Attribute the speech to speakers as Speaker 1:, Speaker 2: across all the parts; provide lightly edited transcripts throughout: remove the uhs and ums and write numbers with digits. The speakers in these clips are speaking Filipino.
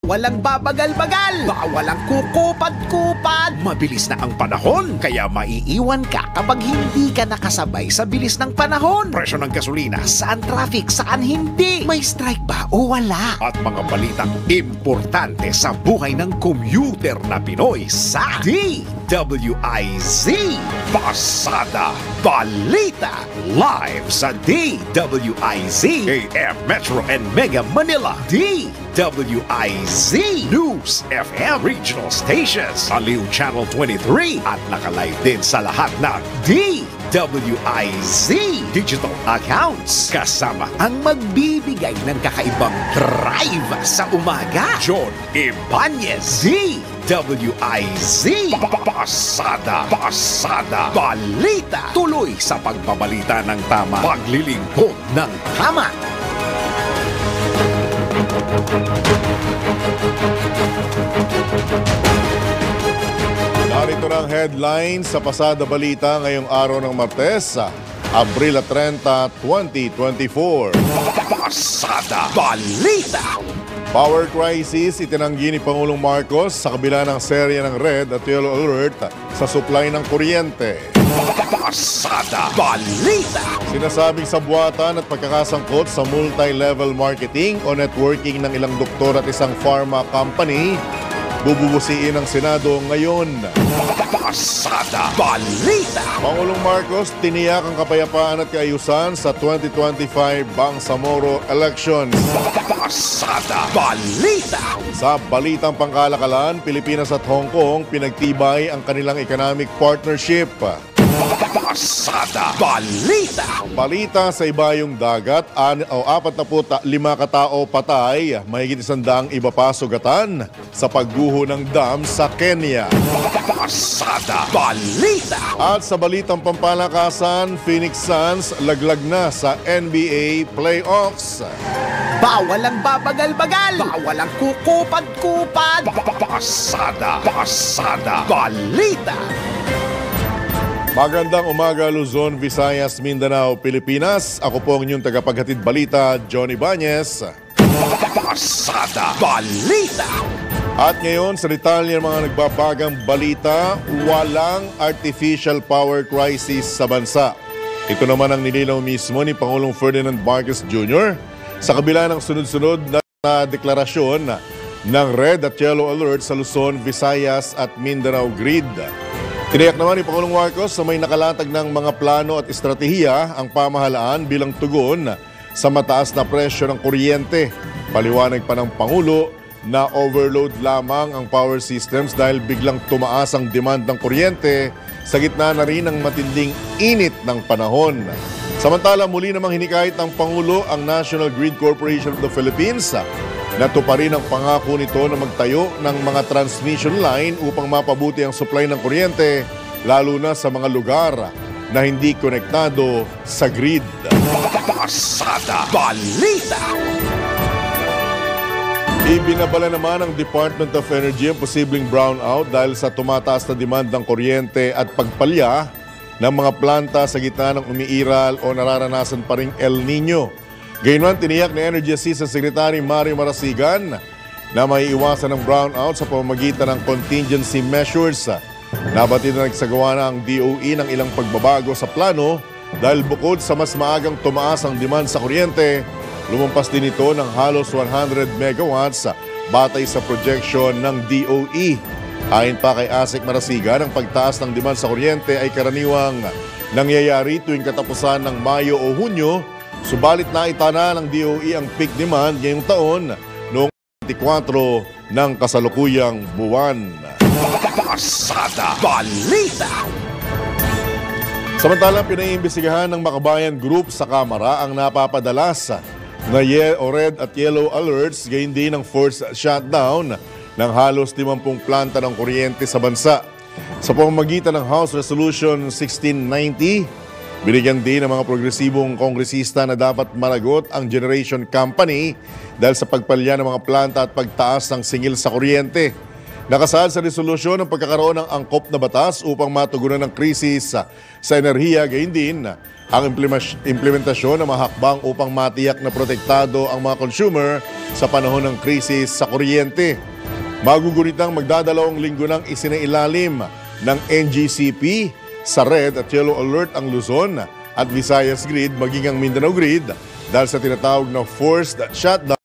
Speaker 1: Walang babagal-bagal, walang kukupad-kupad. Mabilis na ang panahon, kaya maiiwan ka kapag hindi ka nakasabay sa bilis ng panahon. Presyo ng gasolina, saan traffic, saan hindi. May strike ba o wala? At mga balitang importante sa buhay ng commuter na Pinoy sa DWIZ. Pasada Balita. Live sa DWIZ, AM Metro and Mega Manila. DWIZ News FM Regional Stations, Aliw Channel 23 at nakalive din sa lahat ng DWIZ digital accounts. Kasama ang magbibigay ng kakaibang drive sa umaga, John Ibanez. DWIZ Pasada Balita. Tuloy sa pagbabalita ng tama, paglilingkod ng tama.
Speaker 2: Narito na ang headline sa Pasada Balita ngayong araw ng Martes, Abril 30, 2024.
Speaker 1: Pasada Balita.
Speaker 2: Power crisis itinanggi ni Pangulong Marcos sa kabila ng serye ng red at yellow alert sa supply ng kuryente.
Speaker 1: Pasada Balita.
Speaker 2: Sinasabing sabuatan at pagkakasangkot sa multi-level marketing o networking ng ilang doktor at isang pharma company, bububusiin ng Senado ngayon.
Speaker 1: Pasada Balita.
Speaker 2: Pangulong Marcos tiniyak ang kapayapaan at kaayusan sa 2025 Bangsamoro elections.
Speaker 1: Pasada Balita.
Speaker 2: Sa balitang pangkalakalan, Pilipinas at Hong Kong pinagtibay ang kanilang economic partnership.
Speaker 1: Pasada Balita.
Speaker 2: Balita sa ibayong dagat, 45 katao patay, mahigit 100 iba pa sugatan sa pagguho ng dam sa Kenya.
Speaker 1: Pasada Balita.
Speaker 2: At sa balitang pampalakasan, Phoenix Suns laglag na sa NBA playoffs.
Speaker 1: Bawal ang babagal-bagal, bawal ang kukupad-kupad. Pasada Balita.
Speaker 2: Magandang umaga Luzon, Visayas, Mindanao, Pilipinas. Ako po ang inyong tagapaghatid balita, John Ibanez.
Speaker 1: Pasada Balita.
Speaker 2: At ngayon sa detalye ng mga nagbabagang balita, walang artificial power crisis sa bansa. Ito naman ang nilinaw mismo ni Pangulong Ferdinand Marcos Jr. sa kabila ng sunod-sunod na deklarasyon ng red at yellow alert sa Luzon, Visayas at Mindanao grid. Tiniyak naman ni Pangulong Marcos na may nakalatag ng mga plano at estratehiya ang pamahalaan bilang tugon sa mataas na presyo ng kuryente. Paliwanag pa ng Pangulo na overload lamang ang power systems dahil biglang tumaas ang demand ng kuryente sa gitna na rin ng matinding init ng panahon. Samantala, muli namang hinikayat ng Pangulo ang National Grid Corporation of the Philippines na tuparin ang pangako nito na magtayo ng mga transmission line upang mapabuti ang supply ng kuryente, lalo na sa mga lugar na hindi konektado sa grid.
Speaker 1: Pasada Balita.
Speaker 2: Ibinabala naman ng Department of Energy ang posibleng brownout dahil sa tumataas na demand ng kuryente at pagpalya ng mga planta sa gitna ng umiiral o nararanasan pa ring El Nino. Gayunman, tiniyak ni Energy Assistant Secretary Mario Marasigan na may iwasan ng brownout sa pamamagitan ng contingency measures. Nabatid na nagsagawa na ang DOE ng ilang pagbabago sa plano dahil bukod sa mas maagang tumaas ang demand sa kuryente, lumampas din ito ng halos 100 megawatts batay sa projection ng DOE. Ayon pa kay ASEC Marasigan, ang pagtaas ng demand sa kuryente ay karaniwang nangyayari tuwing katapusan ng Mayo o Hunyo. Subalit naitana ng DOE ang peak demand ngayong taon noong 24 ng kasalukuyang buwan.
Speaker 1: Pasada Balita.
Speaker 2: Samantalang pinaiimbestigahan ng Makabayan Group sa Kamara ang napapadalas na red at yellow alerts, gayon din ng forced shutdown ng halos 50 planta ng kuryente sa bansa. Sa pamamagitan ng House Resolution 1690, binigyan din ng mga progresibong kongresista na dapat managot ang generation company dahil sa pagpalya ng mga planta at pagtaas ng singil sa kuryente. Nakasaad sa resolusyon ng pagkakaroon ng angkop na batas upang matugunan ng krisis sa enerhiya, gayon din ang implementasyon ng mga hakbang upang matiyak na protektado ang mga consumer sa panahon ng krisis sa kuryente. Magugunitang magdadalawang linggo nang isinailalim ng NGCP sa Red at Yellow Alert ang Luzon at Visayas Grid maging ang Mindanao Grid dahil sa tinatawag na forced shutdown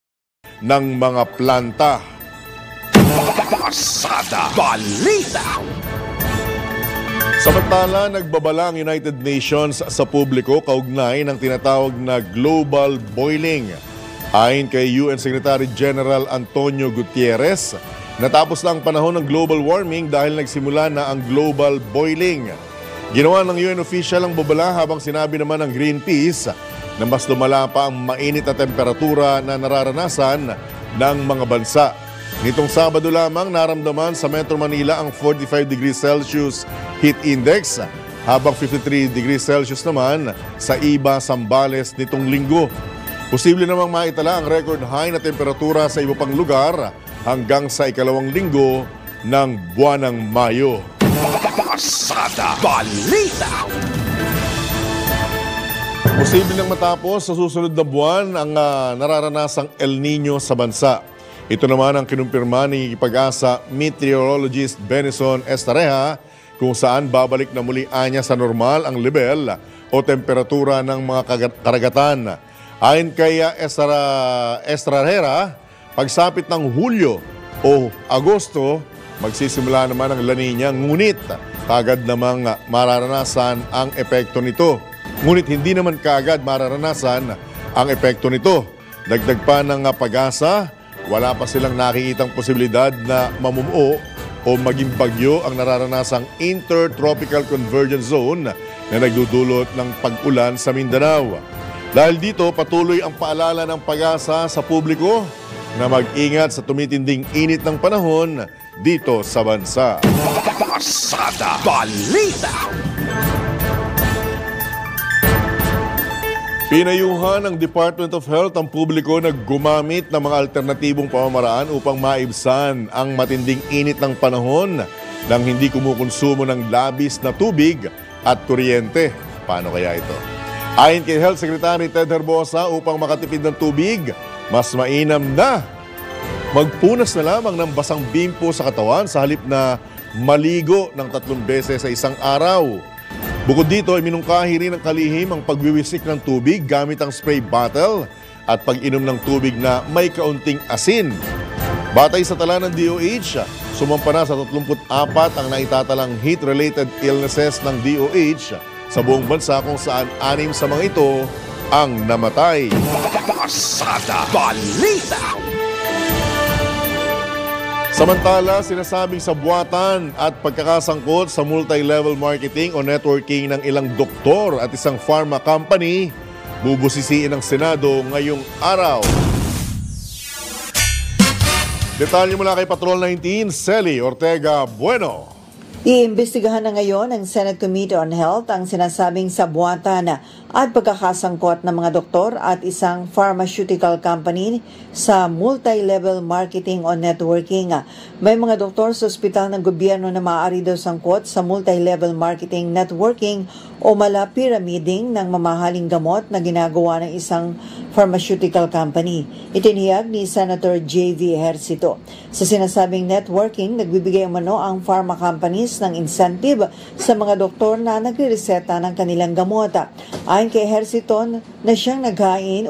Speaker 2: ng mga planta.
Speaker 1: Pasada Balita.
Speaker 2: Samantala, nagbabala ang United Nations sa publiko kaugnay ng tinatawag na global boiling. Ayon kay UN Secretary General Antonio Gutierrez, natapos na ang panahon ng global warming dahil nagsimula na ang global boiling. Ginawa ng UN official ang babala habang sinabi naman ng Greenpeace na mas lumala pa ang mainit na temperatura na nararanasan ng mga bansa. Nitong Sabado lamang naramdaman sa Metro Manila ang 45 degrees Celsius heat index habang 53 degrees Celsius naman sa iba Zambales nitong linggo. Posible namang maitala ang record high na temperatura sa iba pang lugar hanggang sa ikalawang linggo ng buwan ng Mayo.
Speaker 1: Pasada Balita.
Speaker 2: Posible nang matapos sa susunod na buwan ang nararanasang El Nino sa bansa. Ito naman ang kinumpirma ni Pag-asa meteorologist Benison Estareja kung saan babalik na muli anya sa normal ang level o temperatura ng mga karagatan. Ayon kay Estareja, pagsapit ng Hulyo o Agosto, magsisimula naman ang La Niña, ngunit kagad namang mararanasan ang epekto nito. Ngunit hindi naman kagad mararanasan ang epekto nito. Dagdag pa ng Pag-asa, wala pa silang nakikitang posibilidad na mamumuo o maging bagyo ang nararanasang Intertropical Convergence Zone na nagdudulot ng pag-ulan sa Mindanao. Dahil dito, patuloy ang paalala ng Pag-asa sa publiko na mag-ingat sa tumitinding init ng panahon dito sa bansa.
Speaker 1: Pasada Balita.
Speaker 2: Pinayuhan ng Department of Health ang publiko na gumamit ng mga alternatibong pamamaraan upang maibsan ang matinding init ng panahon nang hindi kumukonsumo ng labis na tubig at kuryente. Paano kaya ito? Ayon kay Health Secretary Ted Herbosa, upang makatipid ng tubig, mas mainam na magpunas na lamang ng basang bimpo sa katawan sa halip na maligo ng 3 beses sa isang araw. Bukod dito, iminungkahi rin ng kalihim ang pagwiwisik ng tubig gamit ang spray bottle at pag-inom ng tubig na may kaunting asin. Batay sa tala ng DOH, sumampa na sa 34 ang naitatalang heat-related illnesses ng DOH sa buong bansa kung saan 6 sa mga ito ang namatay.
Speaker 1: Pasada Balita.
Speaker 2: Samantala, sinasabing sabuatan at pagkakasangkot sa multi-level marketing o networking ng ilang doktor at isang pharma company, bubusisiin ng Senado ngayong araw. Detalye mula kay Patrol 19, Celi Ortega Bueno.
Speaker 3: Iimbestigahan na ngayon ng Senate Committee on Health ang sinasabing sabuatan at pagkakasangkot ng mga doktor at isang pharmaceutical company sa multi-level marketing o networking. May mga doktor sa ospital ng gobyerno na maaari daw sangkot sa multi-level marketing networking o mala pyramiding ng mamahaling gamot na ginagawa ng isang pharmaceutical company. Itinihag ni Senator J.V. Ejercito. Sa sinasabing networking, nagbibigay umano ang pharma companies ng incentive sa mga doktor na nagre-reseta ng kanilang gamot. Ayon kay Ejercito na siyang naghain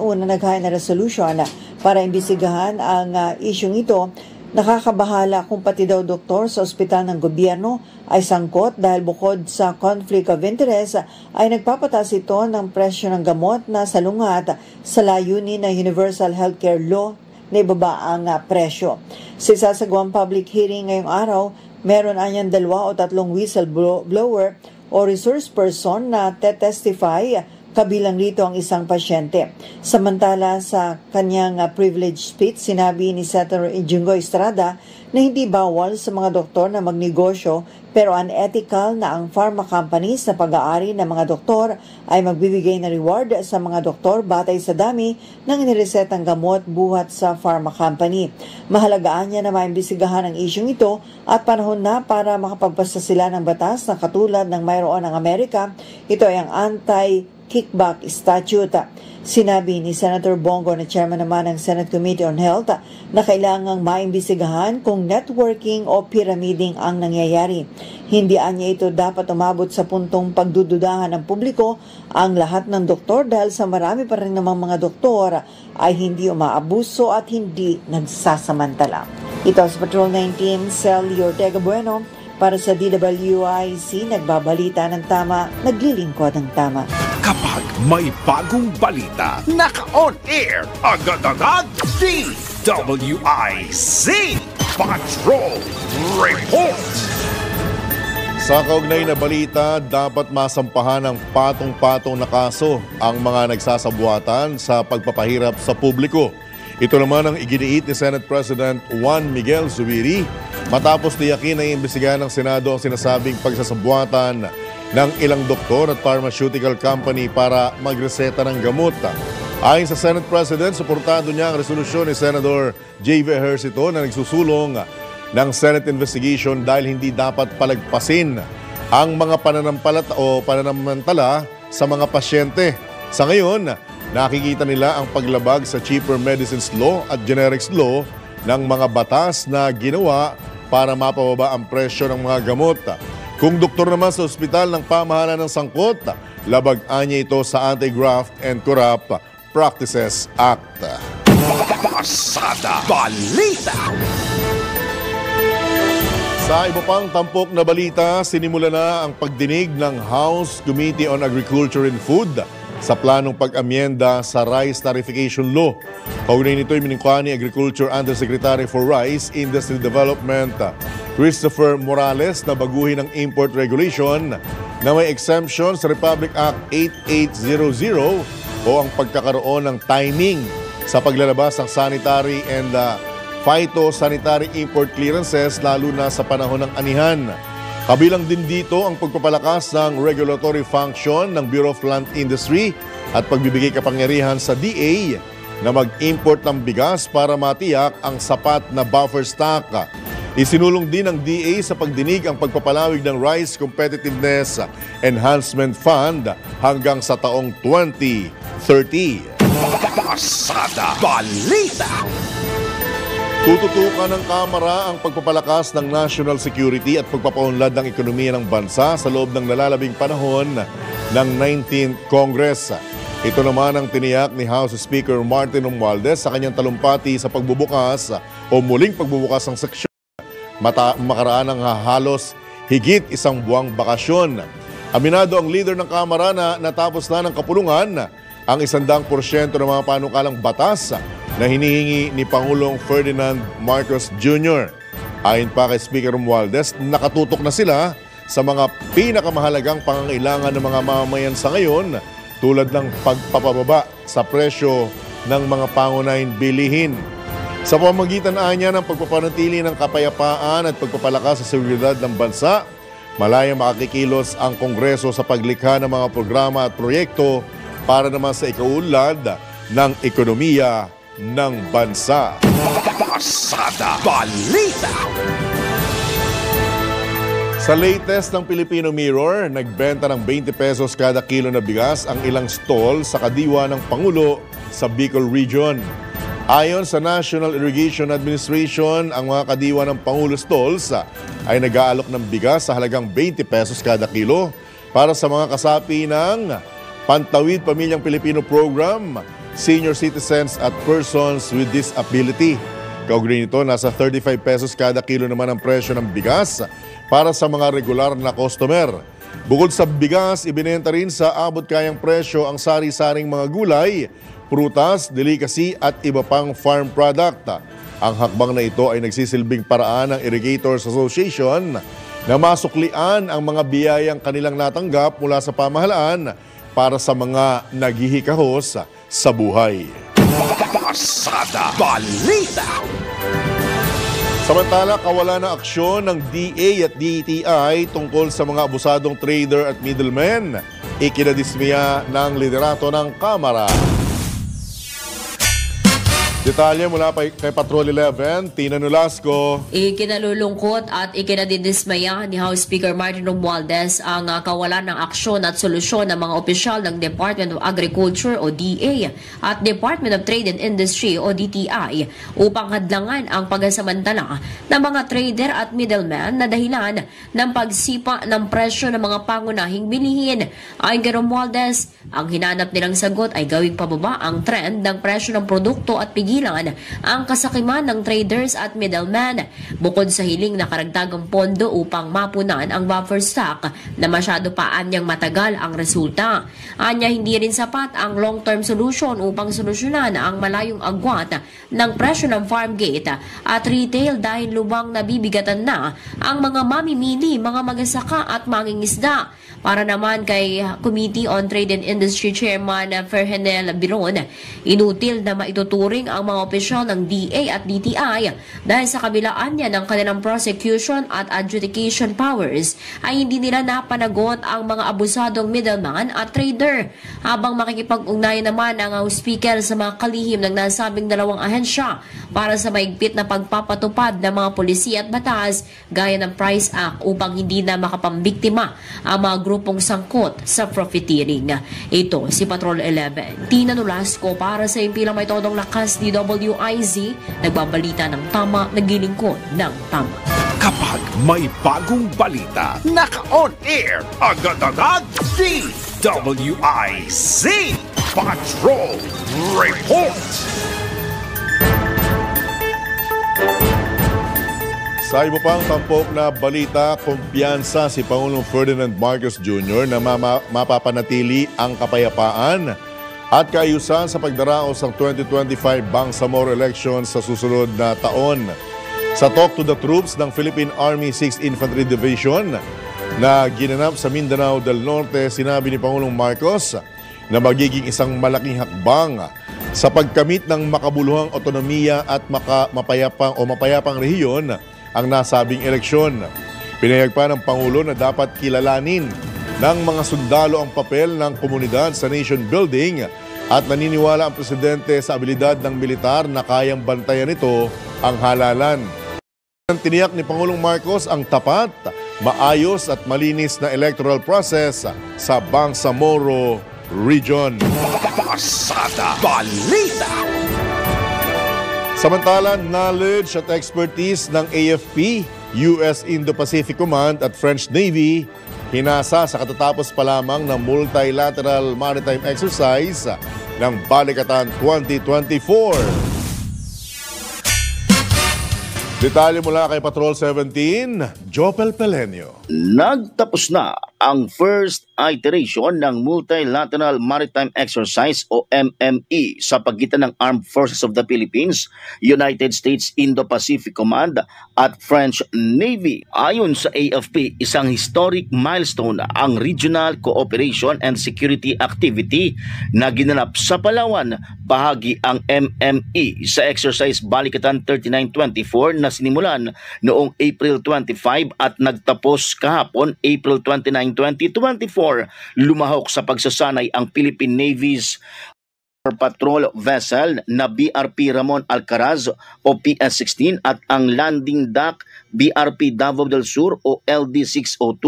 Speaker 3: na resolution para imbestigahan ang isyong ito, nakakabahala kung pati daw doktor sa ospital ng gobyerno ay sangkot dahil bukod sa conflict of interest ay nagpapataas ito ng presyo ng gamot na salungat sa layunin ng Universal Healthcare Law na ibaba ang presyo. Sa isasagawang public hearing ngayong araw, meron anyang 2 o 3 whistleblower o resource person na testify kabilang rito ang isang pasyente. Samantala sa kanyang privilege speech, sinabi ni Senator Jinggoy Estrada na hindi bawal sa mga doktor na magnegosyo pero unethical na ang pharma companies na pag-aari ng mga doktor ay magbibigay na reward sa mga doktor batay sa dami ng iniresetang gamot buhat sa pharma company. Mahalagaan niya na maimbestigahan ang isyong ito at panahon na para makapagpasa sila ng batas na katulad ng mayroon ng Amerika. Ito ay ang anti-kickback statute. Sinabi ni Senator Bongo na chairman naman ng Senate Committee on Health na kailangang maimbestigahan kung networking o pyramiding ang nangyayari. Hindi anya ito dapat umabot sa puntong pagdududahan ng publiko ang lahat ng doktor dahil sa marami pa rin namang mga doktor ay hindi umaabuso at hindi nagsasamantala. Ito sa Patrol 19, Celly Ortega Bueno para sa DWIC, nagbabalita ng tama, naglilingkod ng tama.
Speaker 1: Kapag may bagong balita, naka-on air, agad-agad, DWIC Patrol Report.
Speaker 2: Sa kaugnay na balita, dapat masampahan ng patong-patong na kaso ang mga nagsasabuatan sa pagpapahirap sa publiko. Ito naman ang iginiit ni Senate President Juan Miguel Zubiri matapos tiyakin na iimbestigahan ng Senado ang sinasabing pagsasabuatan ng ilang doktor at pharmaceutical company para magreseta ng gamot. Ayon sa Senate President, suportado niya ang resolusyon ni Senator J.V. Ejercito na nagsusulong ng Senate investigation dahil hindi dapat palagpasin ang mga pananamantala sa mga pasyente. Sa ngayon, nakikita nila ang paglabag sa Cheaper Medicines Law at Generics Law ng mga batas na ginawa para mapababa ang presyo ng mga gamot. Kung doktor naman sa ospital ng pamahalaan ng sangkot, labag-an niya ito sa Anti-Graft and Corrupt Practices Act.
Speaker 1: Pasada Balita.
Speaker 2: Sa iba pang tampok na balita, sinimula na ang pagdinig ng House Committee on Agriculture and Food sa planong pag-amyenda sa Rice Tarification Law. Kaugnay nito ay miningkuhan ni Agriculture Undersecretary for Rice Industry Development Christopher Morales na baguhin ang import regulation na may exemption sa Republic Act 8800 o ang pagkakaroon ng timing sa paglalabas ng sanitary and phytosanitary import clearances lalo na sa panahon ng anihan. Kabilang din dito ang pagpapalakas ng regulatory function ng Bureau of Plant Industry at pagbibigay kapangyarihan sa DA na mag-import ng bigas para matiyak ang sapat na buffer stock. Isinulong din ng DA sa pagdinig ang pagpapalawig ng Rice Competitiveness Enhancement Fund hanggang sa taong 2030.
Speaker 1: Pasada Balita.
Speaker 2: Tututukan ng Kamara ang pagpapalakas ng national security at pagpapaunlad ng ekonomiya ng bansa sa loob ng nalalabing panahon ng 19th Congress. Ito naman ang tiniyak ni House Speaker Martin Romualdez sa kanyang talumpati sa pagbubukas o muling pagbubukas ng seksyon makaraan ng halos higit isang buwang bakasyon. Aminado ang leader ng Kamara na natapos na ng kapulungan ang 100% ng mga panukalang batas na hinihingi ni Pangulong Ferdinand Marcos Jr. Ayon pa kay Speaker Romualdez, nakatutok na sila sa mga pinakamahalagang pangangailangan ng mga mamamayan sa ngayon tulad ng pagpapababa sa presyo ng mga pangunahing bilihin. Sa pamamagitan niya ng pagpapanatili ng kapayapaan at pagpapalakas sa seguridad ng bansa, malayang makakikilos ang Kongreso sa paglikha ng mga programa at proyekto para naman sa ikaunlad ng ekonomiya ng bansa.
Speaker 1: Pasada Balita.
Speaker 2: Sa latest ng Filipino Mirror, nagbenta ng 20 pesos kada kilo na bigas ang ilang stall sa kadiwa ng Pangulo sa Bicol Region. Ayon sa National Irrigation Administration, ang mga kadiwa ng Pangulo stalls ay nag-aalok ng bigas sa halagang 20 pesos kada kilo para sa mga kasapi ng Pantawid Pamilyang Pilipino Program, senior citizens at persons with disability. Kaugnay nito, nasa 35 pesos kada kilo naman ang presyo ng bigas para sa mga regular na customer. Bukod sa bigas, ibinenta rin sa abot kayang presyo ang sari-saring mga gulay, prutas, delicacy at iba pang farm product. Ang hakbang na ito ay nagsisilbing paraan ng Irrigators Association na masuklian ang mga biyayang kanilang natanggap mula sa pamahalaan para sa mga naghihikahos sa buhay.
Speaker 1: Pasada Balita.
Speaker 2: Samantala, kawalan na aksyon ng DA at DTI tungkol sa mga abusadong trader at middlemen. Ikinadismiya ng liderato ng Kamara. Detalye mula kay Patrol 11, Tina Nolasco.
Speaker 4: Ikinalulungkot at ikinadidismaya ni House Speaker Martin Romualdez ang kawalan ng aksyon at solusyon ng mga opisyal ng Department of Agriculture o DA at Department of Trade and Industry o DTI upang hadlangan ang pagsasamantala ng mga trader at middleman na dahilan ng pagsipa ng presyo ng mga pangunahing bilihin. Ayon kay Romualdez, ang hinanap nilang sagot ay gawing pababa ang trend ng presyo ng produkto at ang kasakiman ng traders at middlemen bukod sa hiling na karagdagang pondo upang mapunan ang buffer stock na masyado pa anyang matagal ang resulta. Anya hindi rin sapat ang long-term solution upang solusyonan ang malayong agwat ng presyo ng farm gate at retail dahil lubang nabibigatan na ang mga mamimili, mga magsasaka at mangingisda. Para naman kay Committee on Trade and Industry Chairman Ferhenel Biron, inutil na maituturing ang mga opisyal ng DA at DTI dahil sa kabilaan niya ng kanilang prosecution at adjudication powers ay hindi nila napanagot ang mga abusadong middleman at trader. Habang makikipag-ugnayan naman ang House Speaker sa mga kalihim ng nasabing dalawang ahensya para sa maigpit na pagpapatupad ng mga polisiya at batas gaya ng Price Act upang hindi na makapambiktima ang mga grupong sangkot sa profiteering. Ito si Patrol 11. Tina Nolasco para sa impilang may todong lakas DWIZ, nagbabalita ng tama, naglilingkod ng tama.
Speaker 1: Kapag may bagong balita, naka-on air, agad-agad, DWIZ Patrol Report.
Speaker 2: Sa iba pang tampok na balita, kumpiyansa si Pangulong Ferdinand Marcos Jr. na mapapanatili ang kapayapaan at kaayusan sa pagdaraos ng 2025 Bangsamoro elections sa susunod na taon. Sa Talk to the Troops ng Philippine Army 6th Infantry Division na ginanap sa Mindanao del Norte, sinabi ni Pangulong Marcos na magiging isang malaking hakbang sa pagkamit ng makabuluhang otonomiya at mapayapang rehiyon ang nasabing eleksyon. Pinahayag pa ng Pangulo na dapat kilalanin ng mga sundalo ang papel ng komunidad sa nation building at naniniwala ang presidente sa abilidad ng militar na kayang bantayan nito ang halalan. Tiniyak ni Pangulong Marcos ang tapat, maayos at malinis na electoral process sa Bangsamoro Region.
Speaker 1: Pasada Balita.
Speaker 2: Samantala, knowledge at expertise ng AFP, US Indo-Pacific Command at French Navy hinasa sa katatapos pa lamang ng multilateral maritime exercise ng Balikatan 2024. Detalye mula kay Patrol 17, Jopel Pelenio.
Speaker 5: Nagtapos na ang first iteration ng Multilateral Maritime Exercise o MME sa pagitan ng Armed Forces of the Philippines, United States Indo-Pacific Command at French Navy. Ayon sa AFP, isang historic milestone ang Regional Cooperation and Security Activity na ginanap sa Palawan. Bahagi ang MME sa Exercise Balikatan 3924 na sinimulan noong April 25 at nagtapos kahapon April 29, 2024. Lumahok sa pagsasanay ang Philippine Navy's patrol vessel na BRP Ramon Alcaraz o PS-16 at ang landing dock BRP Davao del Sur o LD-602,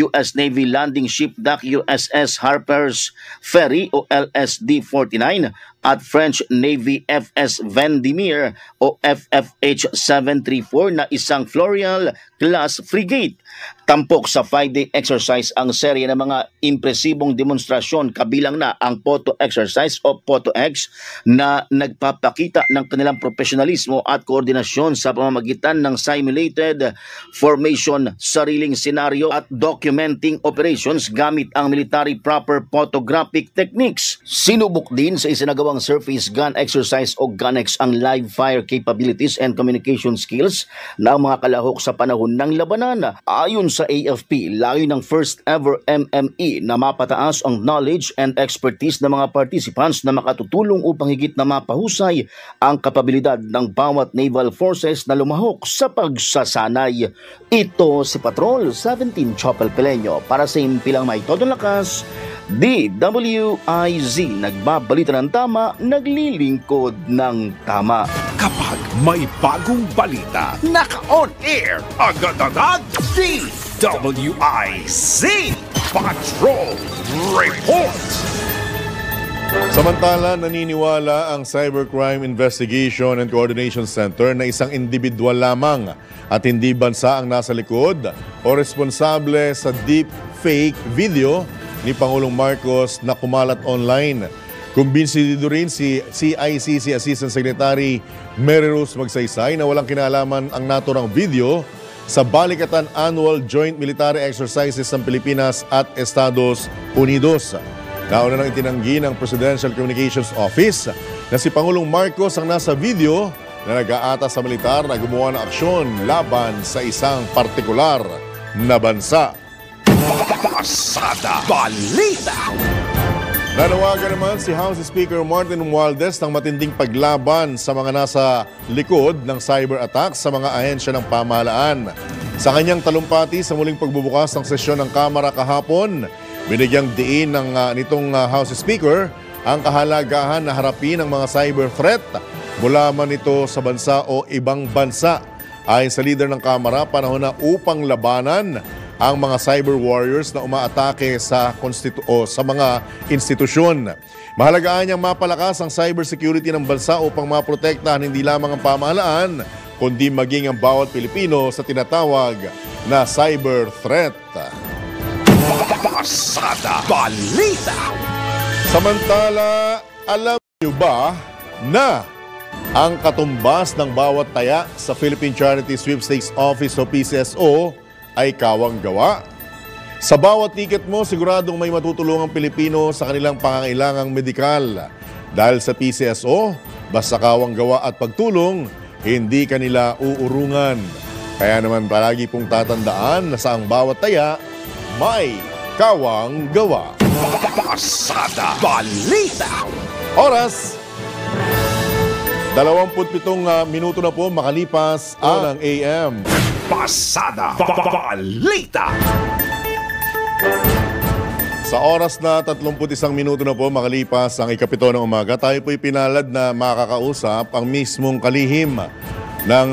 Speaker 5: US Navy landing ship dock USS Harper's Ferry o LSD-49 at French Navy FS Vendémiaire o FFH-734 na isang Floreal class frigate. Tampok sa 5-day exercise ang serye ng mga impresibong demonstrasyon kabilang na ang photo exercise o PhotoX na nagpapakita ng kanilang profesionalismo at koordinasyon sa pamamagitan ng simulated formation, sariling senaryo at documenting operations gamit ang military proper photographic techniques. Sinubok din sa isinagawang ginagawang surface gun exercise o GUNEX ang live fire capabilities and communication skills ng mga kalahok sa panahon ng labanan. Ayon sa AFP, layo ng first ever MME na mapataas ang knowledge and expertise ng mga participants na makatutulong upang higit na mapahusay ang kapabilidad ng bawat naval forces na lumahok sa pagsasanay. Ito si Patrol 17 Chopel Peleño para sa Impilang May Todong Lakas, DWIZ, nagbabalita ng tama, naglilingkod ng tama.
Speaker 1: Kapag may bagong balita, naka-on air, agad-agad, DWIZ Patrol Report!
Speaker 2: Samantala, naniniwala ang Cybercrime Investigation and Coordination Center na isang individual lamang at hindi bansa ang nasa likod o responsable sa deep fake video ni Pangulong Marcos na kumalat online. Kumbinsido rin si CICC Assistant Secretary Mary Rose Magsaysay na walang kinalaman ang naturang video sa Balikatan Annual Joint Military Exercises ng Pilipinas at Estados Unidos. Nauna nang itinanggi ng Presidential Communications Office na si Pangulong Marcos ang nasa video na nag-aata sa militar na gumawa ng aksyon laban sa isang partikular na bansa.
Speaker 1: Pasada Balita!
Speaker 2: Nanawagan naman si House Speaker Martin Romualdez ng matinding paglaban sa mga nasa likod ng cyber attack sa mga ahensya ng pamahalaan. Sa kanyang talumpati sa muling pagbubukas ng sesyon ng Kamara kahapon, binigyang diin nitong House Speaker ang kahalagahan na harapin ang mga cyber threat mula man ito sa bansa o ibang bansa. Ayon sa leader ng Kamara, panahon na upang labanan ang mga cyber warriors na umaatake sa mga institusyon. Mahalagaan niyang mapalakas ang cybersecurity ng bansa upang maprotektahan hindi lamang ang pamahalaan, kundi maging ang bawat Pilipino sa tinatawag na cyber threat.
Speaker 1: Pasada Balita!
Speaker 2: Samantala, alam niyo ba na ang katumbas ng bawat taya sa Philippine Charity Sweepstakes Office o PCSO ay kawang-gawa? Sa bawat ticket mo, siguradong may matutulungang Pilipino sa kanilang pangangailangang medikal. Dahil sa PCSO, basta kawang-gawa at pagtulong, hindi kanila uurungan. Kaya naman palagi pong tatandaan na sa ang bawat taya, may kawang-gawa.
Speaker 1: Pasada Balita!
Speaker 2: Oras! 27 minuto na po makalipas ang AM.
Speaker 1: Pasada Balita!
Speaker 2: Sa oras na 31 minuto na po makalipas ang ikapito ng umaga, tayo po'y pinalad na makakausap ang mismong kalihim ng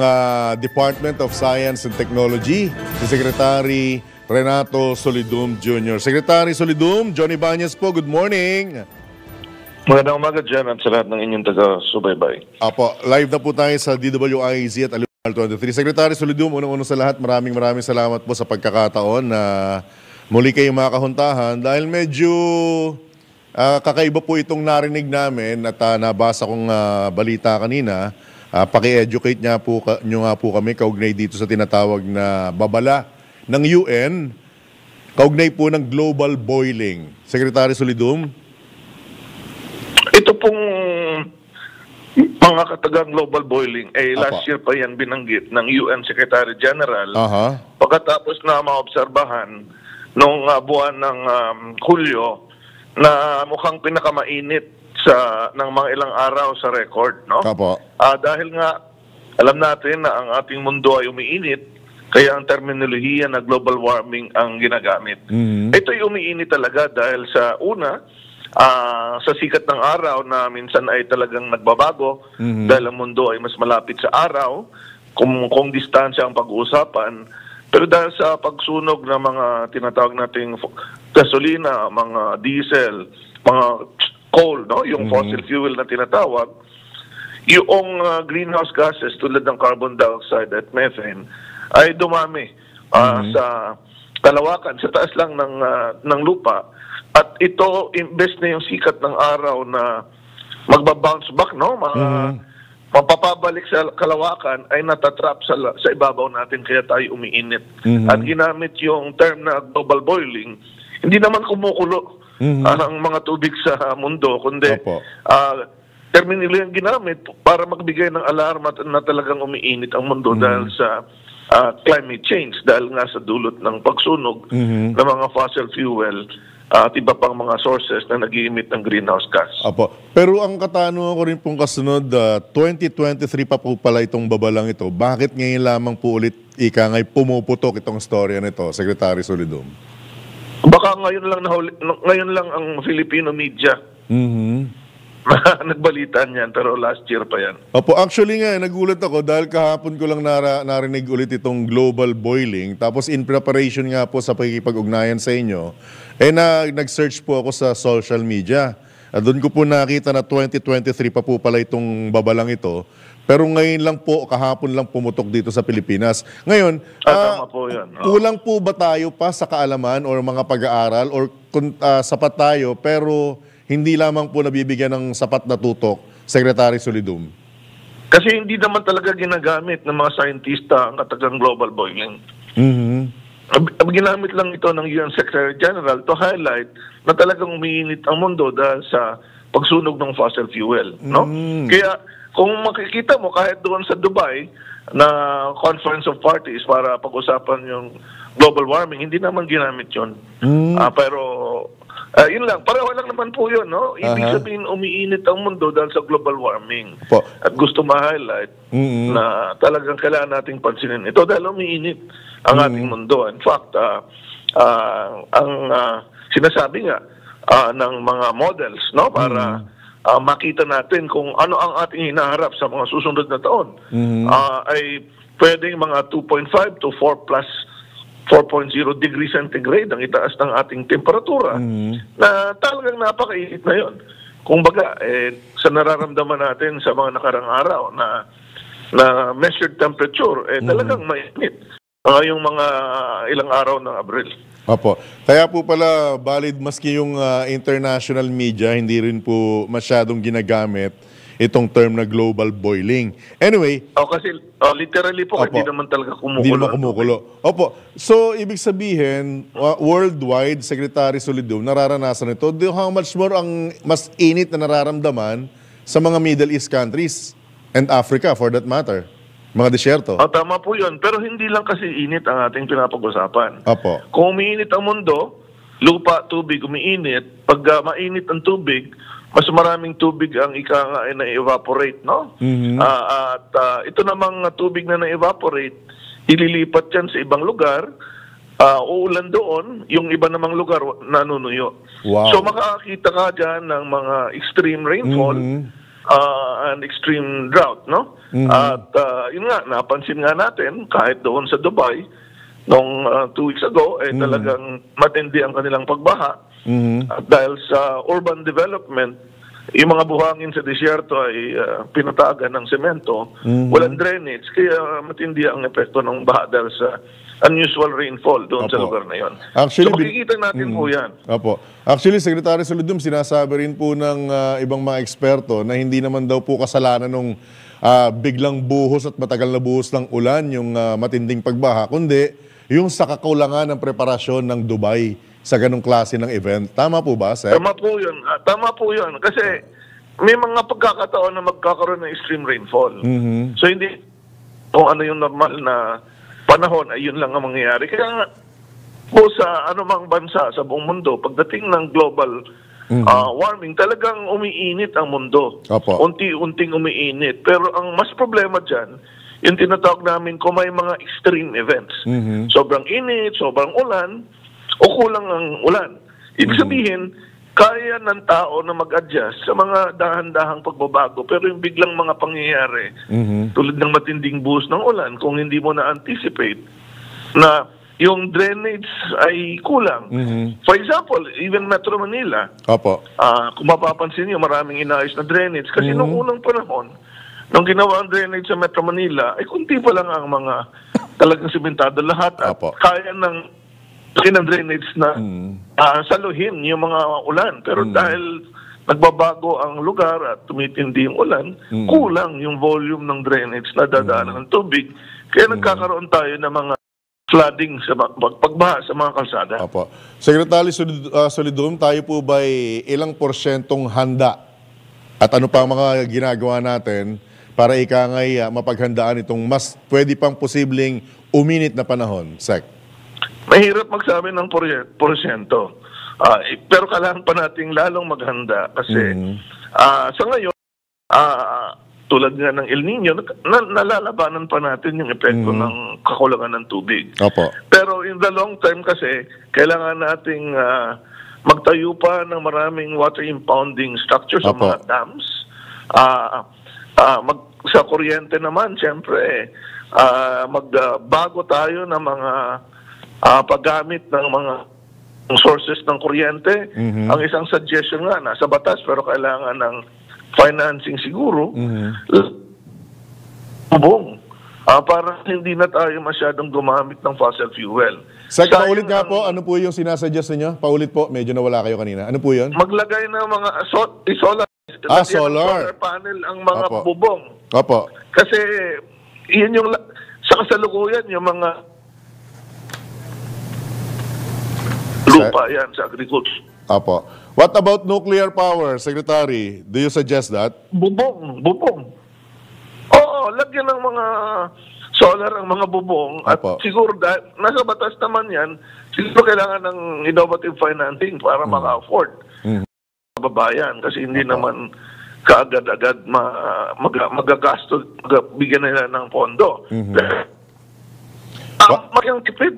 Speaker 2: Department of Science and Technology, si Secretary Renato Solidum Jr. Secretary Solidum, Johnny Bañez po, good morning.
Speaker 6: Magandang umaga dyan at sa lahat ng inyong taga-subaybay.
Speaker 2: Apo, live na po tayo sa DWIZ at Alimangal 23. Secretary Solidum, unang-unang sa lahat, maraming salamat po sa pagkakataon na muli kayong makahuntahan dahil medyo kakaiba po itong narinig namin at nabasa kong balita kanina. Paki-educate nyo nga po kami kaugnay dito sa tinatawag na babala ng UN, kaugnay po ng global boiling. Secretary Solidum?
Speaker 6: Ito pong mga katagang global boiling, last year pa yan binanggit ng UN Secretary General. Pagkatapos na maobserbahan noong buwan ng Hulyo na mukhang pinakamainit ng mga ilang araw sa record. No? Dahil nga alam natin na ang ating mundo ay umiinit, kaya ang terminolohiya na global warming ang ginagamit. Ito'y umiinit talaga dahil sa una, sa sikat ng araw na minsan ay talagang nagbabago dahil ang mundo ay mas malapit sa araw kung distansya ang pag-uusapan. Pero dahil sa pagsunog ng mga tinatawag nating gasolina, mga diesel, mga coal, no? Yung fossil fuel na tinatawag, yung greenhouse gases tulad ng carbon dioxide at methane ay dumami sa kalawakan, sa taas lang ng lupa. At ito, imbes na yung sikat ng araw na magbabounce back, no? Mapapabalik sa kalawakan, ay natatrap sa ibabaw natin, kaya tayo umiinit. At ginamit yung term na global boiling, hindi naman kumukulo ang mga tubig sa mundo, kundi terminal yung ginamit para magbigay ng alarma na talagang umiinit ang mundo dahil sa climate change, dahil nga sa dulot ng pagsunog ng mga fossil fuel at iba pang mga sources na nag-i-emit ng greenhouse gas.
Speaker 2: Apo. Pero ang katanungan ko rin pong kasunod, 2023 pa po pala itong babalang ito. Bakit ngayon lamang po ulit ngay pumuputok itong storya nito, Secretary Solidum?
Speaker 6: Baka ngayon lang ang Filipino media nagbalitan yan, pero last year pa yan.
Speaker 2: Opo, actually nga, nagulat ako dahil kahapon ko lang narinig ulit itong global boiling. Tapos in preparation nga po sa pakikipag-ugnayan sa inyo, nag-search po ako sa social media. At doon ko po nakita na 2023 pa po pala itong babalang ito. Pero ngayon lang po, kahapon lang pumutok dito sa Pilipinas. Ngayon,
Speaker 6: tama po yan.
Speaker 2: Kulang po ba tayo pa sa kaalaman o mga pag-aaral or sapat tayo pero hindi lamang po nabibigyan ng sapat na tutok, Secretary Solidum?
Speaker 6: Kasi hindi naman talaga ginagamit ng mga scientista ang katagang global boiling. Ginamit lang ito ng UN Secretary General to highlight na talagang umiinit ang mundo dahil sa pagsunog ng fossil fuel. No? Kaya kung makikita mo kahit doon sa Dubai na Conference of Parties para pag-usapan yung global warming, hindi naman ginamit yun. Pero yun lang, pareho lang naman po yun, no? Ibig sabihin, umiinit ang mundo dahil sa global warming. At gusto ma-highlight na talagang kailangan nating pansinin ito dahil umiinit ang ating mundo. In fact, ang sinasabi nga ng mga models, no? Para makita natin kung ano ang ating hinaharap sa mga susunod na taon, ay pwedeng mga 2.5 to 4 plus 4.0 degrees centigrade ang itaas ng ating temperatura na talagang napakainit na yon. Kung baga, sa nararamdaman natin sa mga nakarang araw na measured temperature, talagang mainit yung mga ilang araw ng Abril.
Speaker 2: Opo. Kaya po pala valid maski yung international media, hindi rin po masyadong ginagamit itong term na global boiling. Anyway.
Speaker 6: Kasi literally po, hindi naman talaga kumukulo.
Speaker 2: Hindi naman kumukulo. Opo. So, ibig sabihin, worldwide, Secretary Solidum, nararanasan ito. How much more ang mas init na nararamdaman sa mga Middle East countries and Africa for that matter? Mga disyerto.
Speaker 6: Tama po yun. Pero hindi lang kasi init ang ating pinapag-usapan.
Speaker 2: Opo.
Speaker 6: Kung umiinit ang mundo, lupa, tubig, umiinit. Pag mainit ang tubig, mas maraming tubig ang na-evaporate, no? At ito namang tubig na na-evaporate, ililipat yan sa ibang lugar, uulan doon, yung iba namang lugar nanunuyo.
Speaker 2: Wow.
Speaker 6: So makakakita ka dyan ng mga extreme rainfall and extreme drought, no? At yun nga, napansin nga natin, kahit doon sa Dubai, noong 2 weeks ago, talagang matindi ang kanilang pagbaha. At dahil sa urban development, yung mga buhangin sa disyerto ay pinatagan ng semento, walang drainage, kaya matindi ang epekto ng baha dahil sa unusual rainfall doon sa lugar na yon. So makikita natin po yan.
Speaker 2: Opo. Actually, Secretary Solidum, sinasabi rin po ng ibang mga eksperto na hindi naman daw po kasalanan ng biglang buhos at matagal na buhos ng ulan yung matinding pagbaha, kundi yung sa kakulangan ng preparasyon ng Dubai sa ganong klase ng event. Tama po ba, Sir?
Speaker 6: Tama po yun. Tama po yun. Kasi may mga pagkakataon na magkakaroon ng extreme rainfall. So hindi kung ano yung normal na panahon ay yun lang ang mangyayari. Kaya nga po sa anumang bansa sa buong mundo, pagdating ng global warming, talagang umiinit ang mundo. Unti-unting umiinit. Pero ang mas problema dyan, yung tinatawag namin kung may mga extreme events. Sobrang init, sobrang ulan, o kulang ang ulan. Ibig sabihin, kaya ng tao na mag-adjust sa mga dahan-dahang pagbabago. Pero yung biglang mga pangyayari, tulad ng matinding buhos ng ulan, kung hindi mo na-anticipate na yung drainage ay kulang. For example, even Metro Manila, kung mapapansin niyo, maraming inaayos na drainage. Kasi noong unang panahon, nung ginawa ang drainage sa Metro Manila, ay kunti pa lang ang mga talagang simentado lahat. At kaya ng drainage na saluhin yung mga ulan. Pero dahil nagbabago ang lugar at tumitindi yung ulan, kulang yung volume ng drainage na dadaanan ng tubig. Kaya nagkakaroon tayo ng mga flooding sa pagbaha sa mga kalsada.
Speaker 2: Secretary Solidum, tayo po ba ilang porsyentong handa At ano pa ang mga ginagawa natin para ikangay mapaghandaan itong mas pwede pang posibleng uminit na panahon, Sec?
Speaker 6: Mahirap magsabi ng porsyento. Pero kailangan pa nating lalong maghanda kasi sa ngayon, tulad nga ng El Nino, nalalabanan pa natin yung epekto ng kakulangan ng tubig.
Speaker 2: Opo.
Speaker 6: Pero in the long term kasi, kailangan nating magtayo pa ng maraming water impounding structures sa mga dams. Sa kuryente naman, siyempre, magbago tayo ng mga paggamit ng mga sources ng kuryente. Ang isang suggestion nga, nasa batas, pero kailangan ng financing siguro, para hindi na tayo masyadong gumamit ng fossil fuel.
Speaker 2: Sec, paulit nga po, ano po yung sinasuggest niyo? Paulit po, medyo nawala kayo kanina. Ano po yun?
Speaker 6: Maglagay ng mga solar.
Speaker 2: Solar
Speaker 6: panel ang mga bubong.
Speaker 2: Opo.
Speaker 6: Kasi yun yung sa kasalukuyan yung mga lupa yan sa agriculture.
Speaker 2: Opo. What about nuclear power, Secretary? Do you suggest that?
Speaker 6: Bubong. Oo, lagyan ng mga solar ang mga bubong. At siguro nasa batas naman yan, siguro kailangan ng innovative financing para maka-afford. Babayan kasi hindi naman kaagad-agad magagasto, bigyan nila ng pondo. Ang tipid,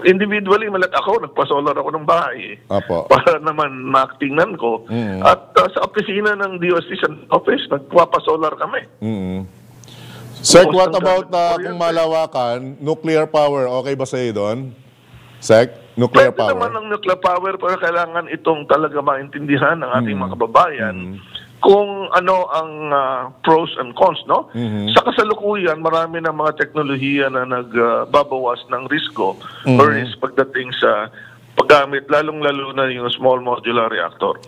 Speaker 6: individually, ako, nagpa-solar ako ng bahay. Para naman maaktingnan ko. At sa opisina ng DOST office, nagpa-solar kami.
Speaker 2: Sec, what about kung malawakan, nuclear power, okay ba sa iyo doon? Sec, nuclear power?
Speaker 6: Pwede naman ang nuclear power, pero kailangan itong talaga maintindihan ng ating mga kababayan kung ano ang pros and cons, no? Sa kasalukuyan, marami ng mga teknolohiya na nagbabawas ng risko or risk pagdating sa paggamit, lalong-lalo na yung small modular reactor.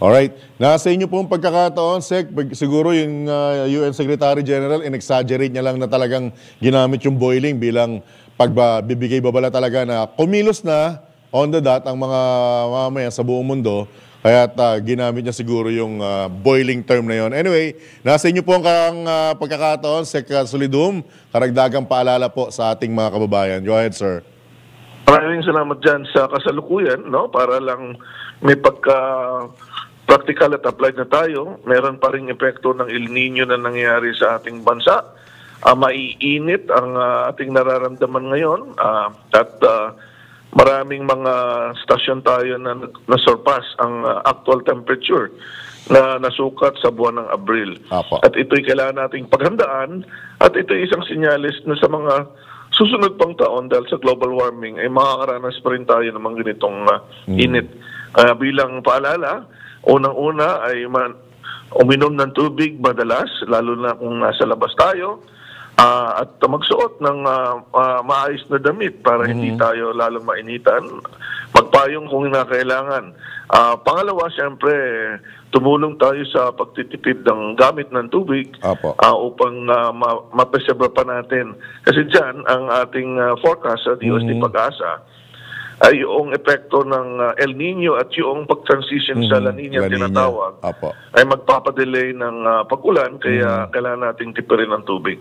Speaker 2: Alright. Nasa inyo pong pagkakataon, Sec, siguro yung UN Secretary General, in-exaggerate niya lang na talagang ginamit yung boiling bilang pagbibigay babala talaga na kumilos na on the dot ang mga mamamayan sa buong mundo. Kaya ginamit niya siguro yung boiling term na yon. Anyway, nasa inyo po ang pagkakataon, Sec Solidum, karagdagang paalala po sa ating mga kababayan. Go ahead, sir.
Speaker 6: Maraming salamat dyan sa kasalukuyan, no? Para lang may pagka-practical at applied na tayo. Meron pa rin epekto ng El Nino na nangyayari sa ating bansa. Maiinit ang ating nararamdaman ngayon at maraming mga stasyon tayo na nasurpass ang actual temperature na nasukat sa buwan ng Abril. At ito'y kailangan nating paghandaan at ito'y isang sinyalis na sa mga susunod pang taon dahil sa global warming ay makakaranas pa rin tayo ng mga ganitong init. Bilang paalala, unang-una ay uminom ng tubig madalas, lalo na kung nasa labas tayo, at magsuot ng maayos na damit para hindi tayo lalong mainitan. Magpayong kung kinakailangan. Pangalawa, siyempre, tumulong tayo sa pagtitipid ng gamit ng tubig upang mapreserve pa natin. Kasi dyan, ang ating forecast sa DOST Pag-asa ay yung epekto ng El Nino at yung pag-transition sa La Nina tinatawag ay magpapadelay ng pag-ulan kaya kailangan nating tipirin ng tubig.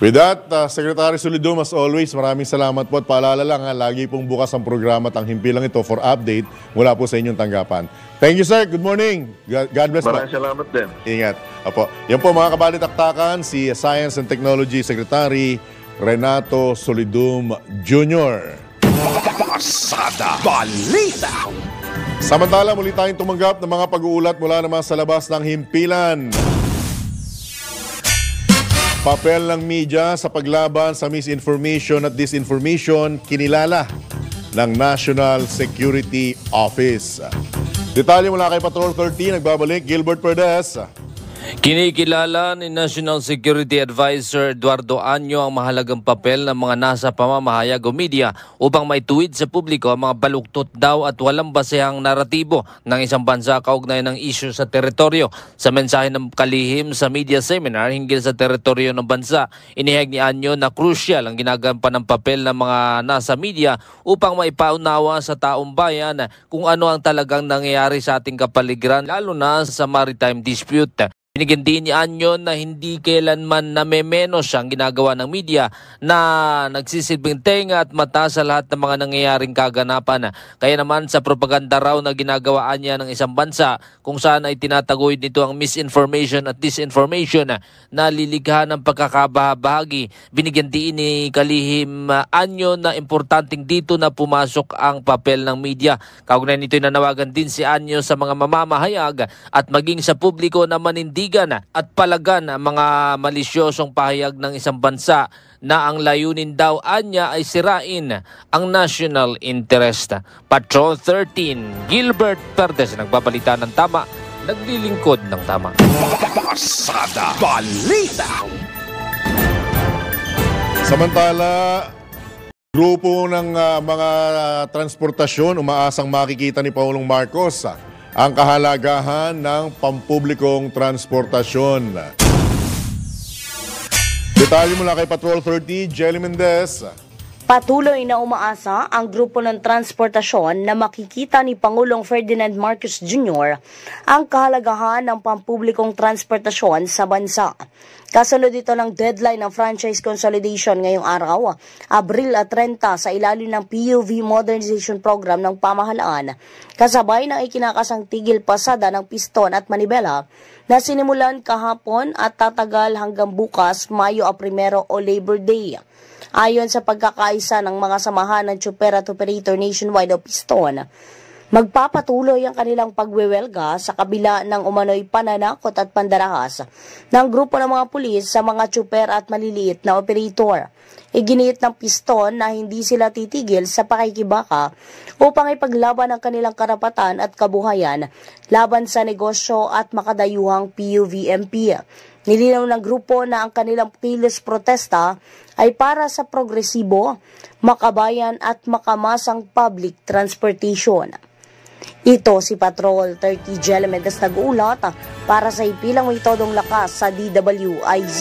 Speaker 2: With that, Secretary Solidum, as always, maraming salamat po at paalala lang, lagi pong bukas ang programa at ang himpilang ito for update mula po sa inyong tanggapan. Thank you, sir. Good morning. God bless.
Speaker 6: Maraming salamat din.
Speaker 2: Ingat. Yan po mga kabalitaktakan, si Science and Technology Secretary Renato Solidum Jr.
Speaker 1: Pasada Balita.
Speaker 2: Samantala, muli tayong tumanggap ng mga pag-uulat mula naman sa labas ng himpilan. Papel ng media sa paglaban sa misinformation at disinformation kinilala ng National Security Office. Detalye mula kay Patrol 13, nagbabalik Gilbert Perdes.
Speaker 7: Kinikilala ni National Security Advisor Eduardo Año ang mahalagang papel ng mga nasa pamamahayag o media upang maituwid sa publiko ang mga baluktot daw at walang basehang naratibo ng isang bansa kaugnay ng isyu sa teritoryo. Sa mensahe ng kalihim sa media seminar hinggil sa teritoryo ng bansa, inihayag ni Año na crucial ang ginagampanan ng papel ng mga nasa media upang maipaunawa sa taong bayan kung ano ang talagang nangyayari sa ating kapaligiran, lalo na sa maritime dispute. Binigyan din ni Año na hindi kailanman namemenos ang ginagawa ng media na nagsisilbing tenga at mata sa lahat ng mga nangyayaring kaganapan. Kaya naman sa propaganda raw na ginagawaan niya ng isang bansa kung saan ay tinataguyod nito ang misinformation at disinformation na lilikha ng pagkakabahabahagi. Binigyan din ni kalihim Año na importanteng dito na pumasok ang papel ng media. Kaugnay nito nanawagan din si Año sa mga mamamahayag at maging sa publiko na manindigan at palagan ang mga malisyosong pahayag ng isang bansa na ang layunin daw anya ay sirain ang national interest. Patrol 13, Gilbert Perdes, nagbabalita ng tama, naglilingkod ng tama.
Speaker 1: Pasada Balita.
Speaker 2: Samantala, grupo ng mga transportasyon umaasang makikita ni Pangulong Marcos ang kahalagahan ng pampublikong transportasyon. Detalye mula kay Patrol 30, Jelly Mendez.
Speaker 8: Patuloy na umaasa ang grupo ng transportasyon na makikita ni Pangulong Ferdinand Marcos Jr. ang kahalagahan ng pampublikong transportasyon sa bansa. Kasunod ito ng deadline ng franchise consolidation ngayong araw, Abril 30 sa ilalim ng PUV Modernization Program ng pamahalaan, kasabay ng ikinakasang tigil pasada ng piston at manibela na sinimulan kahapon at tatagal hanggang bukas, Mayo 1 o Labor Day. Ayon sa pagkakaisa ng mga samahan ng tsuper at operator nationwide o piston, magpapatuloy ang kanilang pagwewelga sa kabila ng umano'y pananakot at pandarahas ng grupo ng mga pulis sa mga tsuper at maliliit na operator. Iginiit ng piston na hindi sila titigil sa pakikibaka upang ipaglaban ang kanilang karapatan at kabuhayan laban sa negosyo at makadayuhang PUVMP. Nilinaw ng grupo na ang kanilang kilos protesta ay para sa progresibo, makabayan at makamasang public transportation. Ito si Patrol 30 Jelly Mendez nag-uulat para sa ipilang may todong lakas sa DWIZ.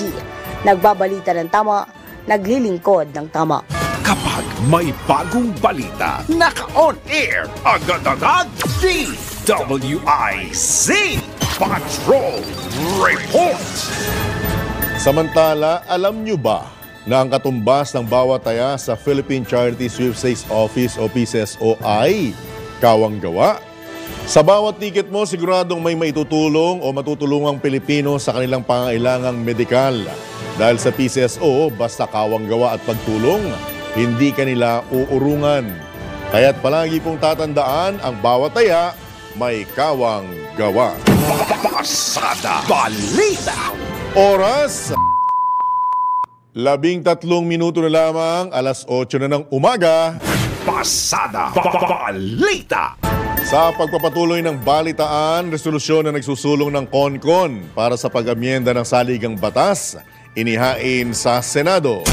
Speaker 8: Nagbabalita ng tama, naglilingkod ng tama.
Speaker 1: Kapag may bagong balita, naka-on air, agad-agad, DWIZ Patrol Report.
Speaker 2: Samantala, alam nyo ba na ang katumbas ng bawat taya sa Philippine Charity Sweepstakes Office o PCSO ay kawang gawa? Sa bawat ticket mo, siguradong may maitutulong o matutulungang Pilipino sa kanilang pangailangang medikal. Dahil sa PCSO, basta kawang gawa at pagtulong, hindi kanila uurungan. Kaya't palagi pong tatandaan, ang bawat taya may kawang gawa.
Speaker 1: Pasada Balita.
Speaker 2: Oras 13 minuto na lamang, alas 8 na ng umaga.
Speaker 1: Pasada Balita.
Speaker 2: Sa pagpapatuloy ng balitaan, resolusyon na nagsusulong ng CONCON para sa pag-amyenda ng saligang batas, inihain sa Senado.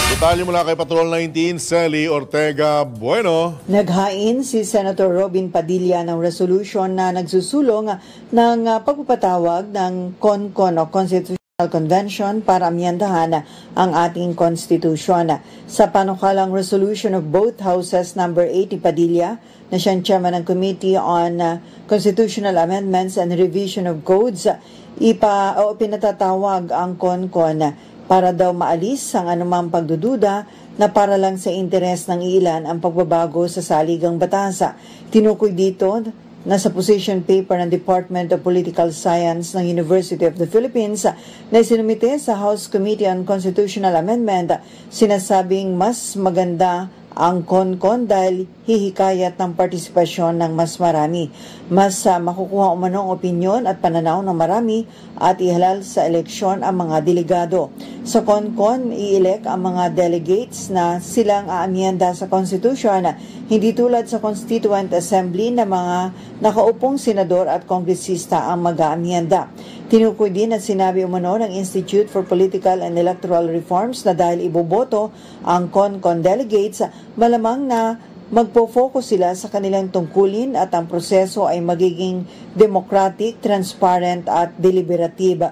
Speaker 2: Detalye mula kay Patrol 19, Sally Ortega Bueno.
Speaker 3: Naghain si Senator Robin Padilla ng resolution na nagsusulong ng pagpapatawag ng CONCON o Constitutional Convention para amyendahan ang ating konstitusyon. Sa panukalang resolution of both houses, number 80 Padilla, na siyang chairman ng Committee on Constitutional Amendments and Revision of Codes, pinatatawag ang CONCON para daw maalis ang anumang pagdududa na para lang sa interes ng ilan ang pagbabago sa saligang batasa. Tinukoy dito na sa position paper ng Department of Political Science ng University of the Philippines na isinumite sa House Committee on Constitutional Amendment, sinasabing mas maganda ang CONCON dahil hihikayat ng partisipasyon ng mas marami. Mas makukuha umano ang opinyon at pananaw ng marami at ihalal sa eleksyon ang mga delegado. Sa CONCON, i-elect ang mga delegates na silang aamyenda sa Constitution, hindi tulad sa Constituent Assembly na mga nakaupong senador at kongresista ang mag-aamyenda. Tinukoy din at sinabi umano ng Institute for Political and Electoral Reforms na dahil iboboto ang CONCON delegates, malamang na magpo-focus sila sa kanilang tungkulin at ang proseso ay magiging democratic, transparent at deliberative.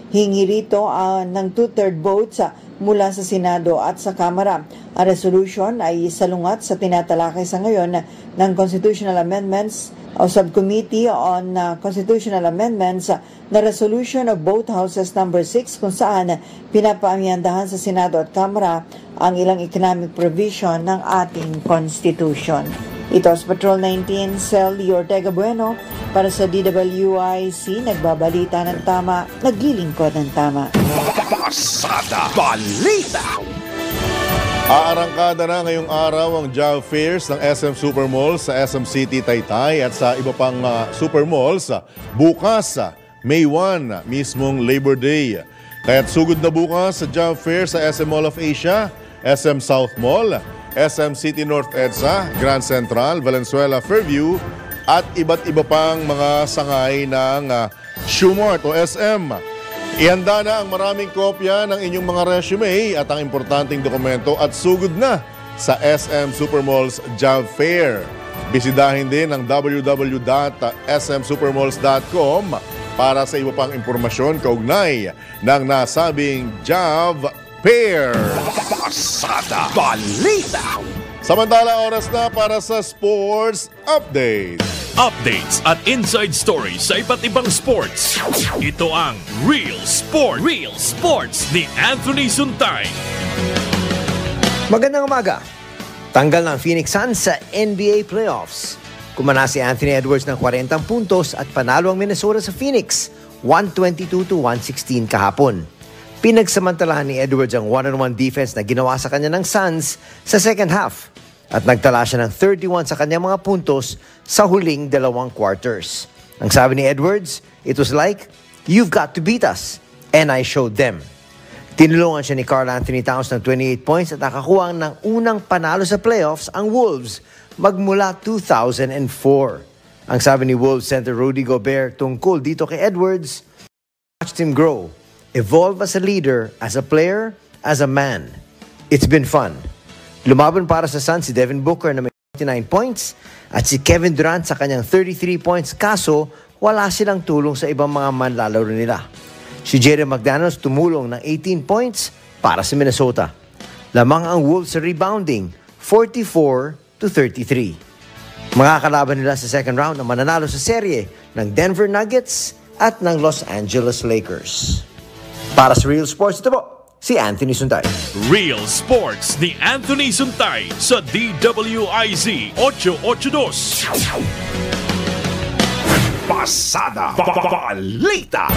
Speaker 3: Hingi rito ng 2/3 votes mula sa Senado at sa Kamara. Ang resolution ay salungat sa tinatalakay sa ngayon ng Constitutional Amendments o Subcommittee on Constitutional Amendments na Resolution of both Houses number 6 kung saan pinapaamyandahan sa Senado at Kamara ang ilang economic provision ng ating Constitution. Ito sa Patrol 19, Celly Ortega Bueno para sa DWIC, nagbabalita ng tama, naglilingkod ng tama.
Speaker 1: Pasada Balita!
Speaker 2: Aarangkada na ngayong araw ang job fairs ng SM Supermall sa SM City Taytay at sa iba pang supermalls bukas, May 1, mismong Labor Day. Kaya't sugod na bukas sa job fair sa SM Mall of Asia, SM South Mall, SM City North EDSA, Grand Central, Valenzuela, Fairview at iba't iba pang mga sangay ng Shoemart o SM. Ihanda na ang maraming kopya ng inyong mga resume at ang importanteng dokumento at sugod na sa SM Supermalls Job Fair. Bisitahin din ang www.smsupermalls.com para sa iba pang impormasyon kaugnay ng nasabing Job Fair.
Speaker 1: Pasada Balita!
Speaker 2: Samantala, oras na para sa Sports Update.
Speaker 9: Updates at inside stories sa iba't ibang sports. Ito ang Real Sports ni Anthony Suntay.
Speaker 10: Magandang umaga. Tanggal ng Phoenix Suns sa NBA Playoffs. Kumana si Anthony Edwards ng 40 puntos at panalo ang Minnesota sa Phoenix, 122-116 kahapon. Pinagsamantalahan ni Edwards ang one-on-one defense na ginawa sa kanya ng Suns sa second half at nagtala siya ng 31 sa kanyang mga puntos sa huling 2 quarters. Ang sabi ni Edwards, it was like, "You've got to beat us," and I showed them. Tinulungan siya ni Karl Anthony Towns ng 28 points at nakakuha ng unang panalo sa playoffs ang Wolves magmula 2004. Ang sabi ni Wolves center Rudy Gobert tungkol dito kay Edwards, "Watched him grow, evolve as a leader, as a player, as a man. It's been fun." Lumaban para sa Suns si Devin Booker na may 29 points at si Kevin Durant sa kanyang 33 points, kaso wala silang tulong sa ibang mga manlalaro nila. Si Jaden McDaniels tumulong ng 18 points para sa Minnesota. Lamang ang Wolves sa rebounding, 44-33. Mga kalaban nila sa second round na mananalo sa serye ng Denver Nuggets at ng Los Angeles Lakers. Para sa Real Sports, ito po si Anthony Suntay.
Speaker 9: Real Sports ni Anthony Suntay sa DWIZ 882.
Speaker 1: Pasada Balita!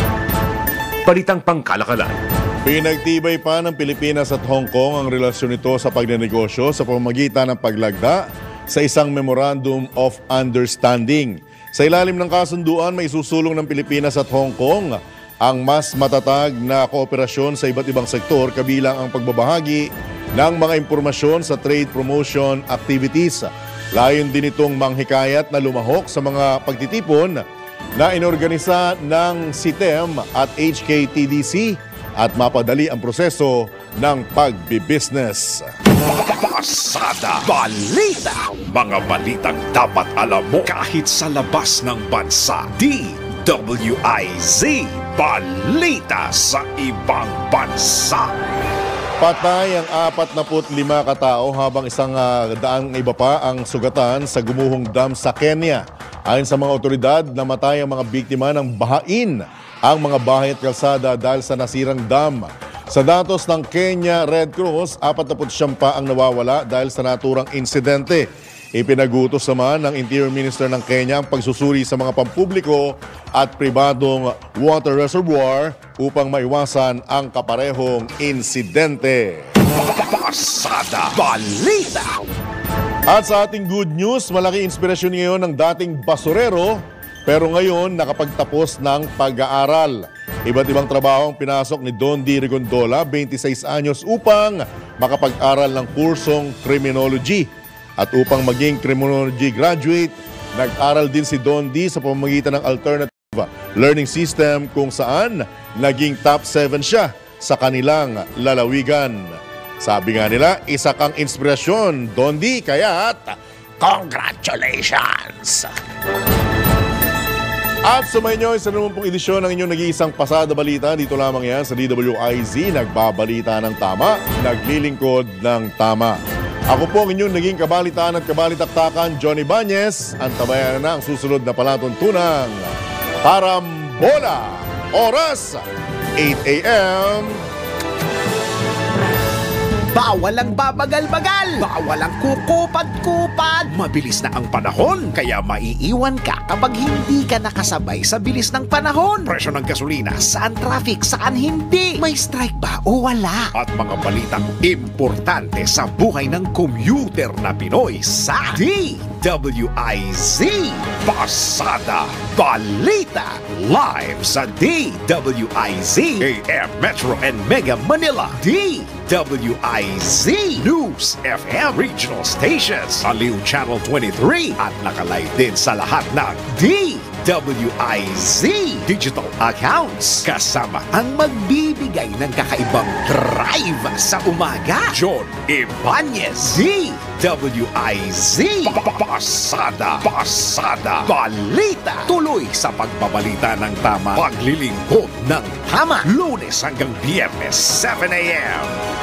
Speaker 9: Balitang pangkalakalan.
Speaker 2: Pinagtibay pa ng Pilipinas at Hong Kong ang relasyon nito sa pagnenegosyo sa pamamagitan ng paglagda sa isang Memorandum of Understanding. Sa ilalim ng kasunduan, may susulong ng Pilipinas at Hong Kong ang mas matatag na kooperasyon sa iba't ibang sektor kabilang ang pagbabahagi ng mga impormasyon sa trade promotion activities. Layon din itong manghikayat na lumahok sa mga pagtitipon na inorganisa ng CITEM at HKTDC at mapadali ang proseso ng pagbibusiness.
Speaker 1: Pasada Balita! Mga balitang dapat alam mo kahit sa labas ng bansa. DWIZ Balita sa ibang bansa.
Speaker 2: Patay ang 45 katao habang isang daang iba pa ang sugatan sa gumuhong dam sa Kenya. Ayon sa mga otoridad, namatay ang mga biktima ng bahain ang mga bahay at kalsada dahil sa nasirang dam. Sa datos ng Kenya Red Cross, 49 pa ang nawawala dahil sa naturang insidente. Ipinagutos naman ng Interior Minister ng Kenya ang pagsusuri sa mga pampubliko at pribadong water reservoir upang maiwasan ang kaparehong insidente.
Speaker 1: Pasada Balita!
Speaker 2: At sa ating good news, malaki inspirasyon ngayon ng dating basurero pero ngayon nakapagtapos ng pag-aaral. Iba't ibang trabaho ang pinasok ni Don D. Rigondola, 26 anyos, upang makapag-aral ng kursong criminology. At upang maging criminology graduate, nag-aral din si Don D. sa pamamagitan ng alternative learning system kung saan naging top 7 siya sa kanilang lalawigan. Sabi nga nila, isa kang inspirasyon, Don D, kaya't congratulations! At sumainyo sa naman pong edisyon ng inyong nag-iisang Pasada Balita. Dito lamang yan sa DWIZ, nagbabalita ng tama, naglilingkod ng tama. Ako po ang inyong naging kabalitaan at kabalitaktakan, Johnny Bañez. Antabayan na ang susunod na palatuntunang Tarambola. Oras, 8 a.m.
Speaker 1: Bawal ang babagal-bagal, bawal ang kukupad-kupad. Mabilis na ang panahon, kaya maiiwan ka kapag hindi ka nakasabay sa bilis ng panahon. Presyo ng gasolina, saan traffic, saan hindi. May strike ba o wala? At mga balitang importante sa buhay ng commuter na Pinoy sa DWIZ. Pasada Balita, live sa DWIZ, AM Metro and Mega Manila. DWIZ News FM Regional Stations, Aliw Channel 23 at nakalive din sa lahat ng DWIZ digital accounts. Kasama ang magbibigay ng kakaibang drive sa umaga, John Ibanez. DWIZ Pasada Balita. Tuloy sa pagbabalita ng tama, paglilingkod ng tama, Lunes hanggang Biyernes 7 a.m.